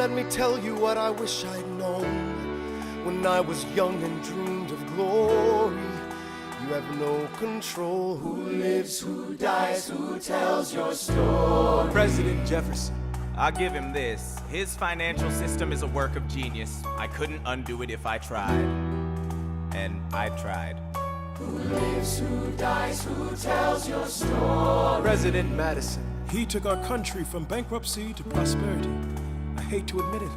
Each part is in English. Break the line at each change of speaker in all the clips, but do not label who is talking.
let me tell you what I wish I'd known when I was young and dreamed of glory. You have no control. Who lives, who dies, who tells your story?
President Jefferson. I'll give him this. His financial system is a work of genius. I couldn't undo it if I tried. And I tried.
Who lives, who dies, who tells your story? President Madison.
He took our country from bankruptcy to prosperity. I hate to admit it,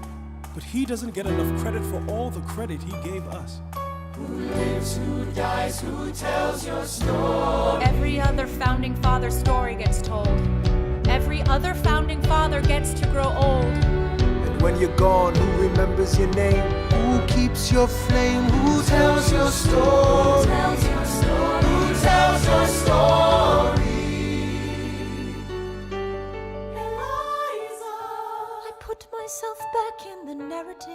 but he doesn't get enough credit for all the credit he gave us.
Who lives, who dies, who tells your story?
Every other founding father story gets told. Every other founding father gets to grow old.
And when you're gone, who remembers your name? Who keeps your flame? Who tells your story? Who tells your story? Who tells your story?
Eliza, I put myself back in the narrative.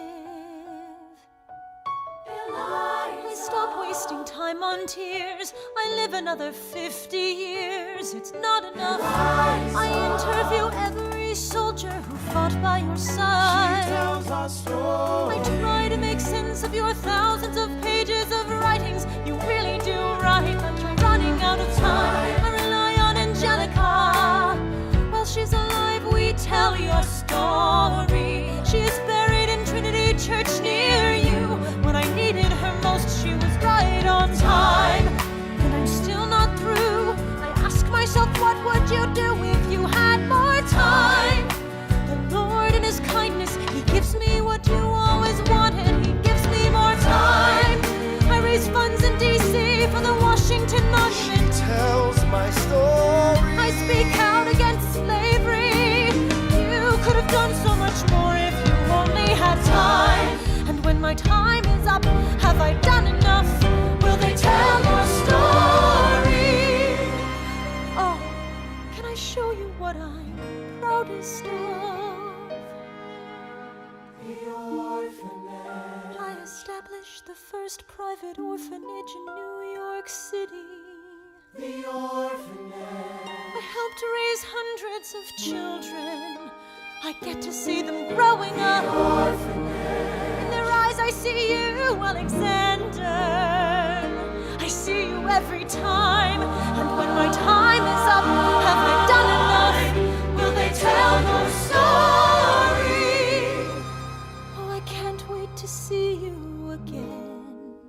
I stop wasting time on tears. I live another 50 years. It's not enough. I interview every soldier who fought by your side.
She tells our story.
I try to make sense of your thousands of pages of writings. You really do write, but you're running out of time. I rely on Angelica. While she's alive, we tell your story. She is buried in Trinity Church near you. When I needed her most, she was right on time. And I'm still not through. I ask myself, what would you do if you had more time? The Lord in His kindness, He gives me what you always wanted. He gives me more time. I raise funds in D.C. for the Washington Monument.
She tells my story.
I speak out against slavery. You could have done so much more if you only had time. And when my time is up, have I done enough? Will they tell your story? Oh, can I show you what I'm proudest of?
The orphanage.
I established the first private orphanage in New York City.
The orphanage.
I helped raise hundreds of children. I get to see them growing up.
The orphanage.
I see you, Alexander. I see you every time. And when my time is up, have I done enough? Will they tell your story? Oh, I can't wait to see you again.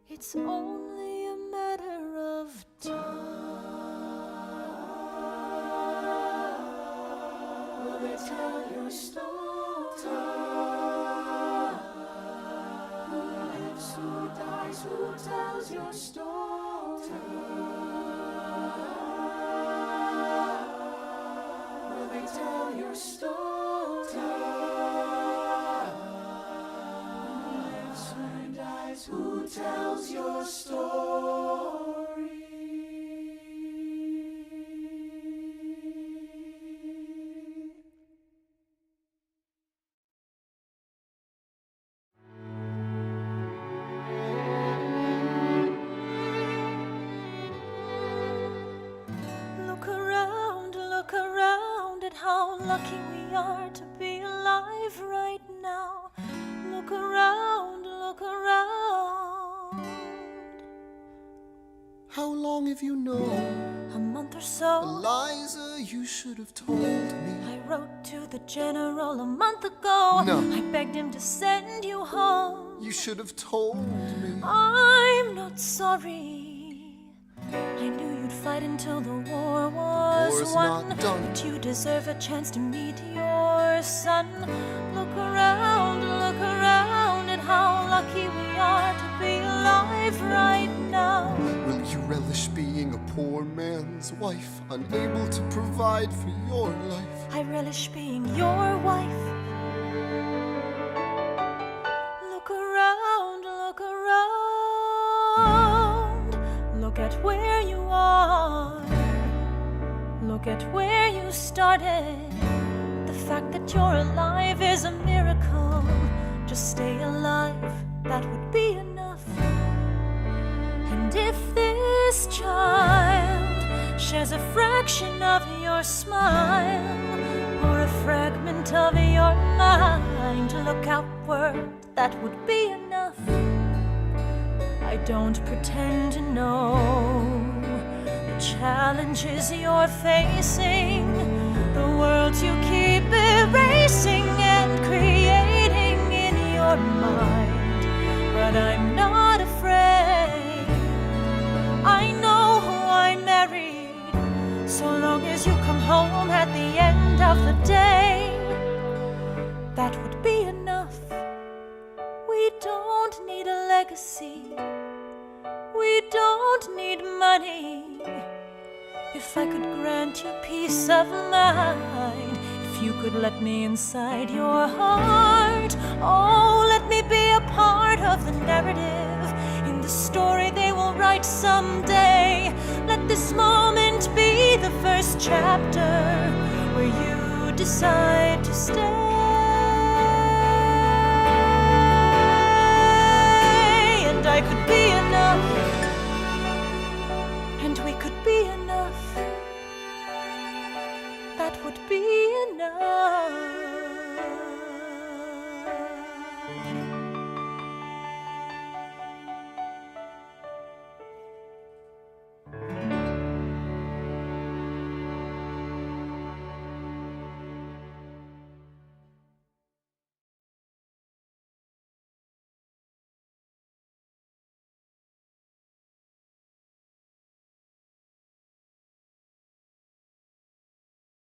It's only a matter of time.
Will they tell your story? Who dies, who tells your story? Will they tell your story? Who lives, who dies, who tells your story?
How lucky we are to be alive right now. Look around, look around.
How long have you known?
A month or so.
Eliza, you should have told me.
I wrote to the general a month ago.
No.
I begged him to send you home.
You should have told me.
I'm not sorry. I knew you'd fight until the war was
War's
won.
not done.
But you deserve a chance to meet your son. Look around at how lucky we are to be alive right now.
Will you relish being a poor man's wife, unable to provide for your life?
I relish being your wife. Look around, look around. Look at where you are. Look at where you started. The fact that you're alive is a miracle. Just stay alive, that would be enough. And if this child as a fraction of your smile or a fragment of your mind. Look outward, that would be enough. I don't pretend to know the challenges you're facing, the worlds you keep erasing and creating in your mind. But I'm not afraid. I know who I married, so long as you come home at the end of the day. That would be enough. We don't need a legacy. We don't need money. If I could grant you peace of mind, if you could let me inside your heart, oh, let me be a part of the narrative in the story they will write someday. Let this moment be the first chapter where you decide to stay.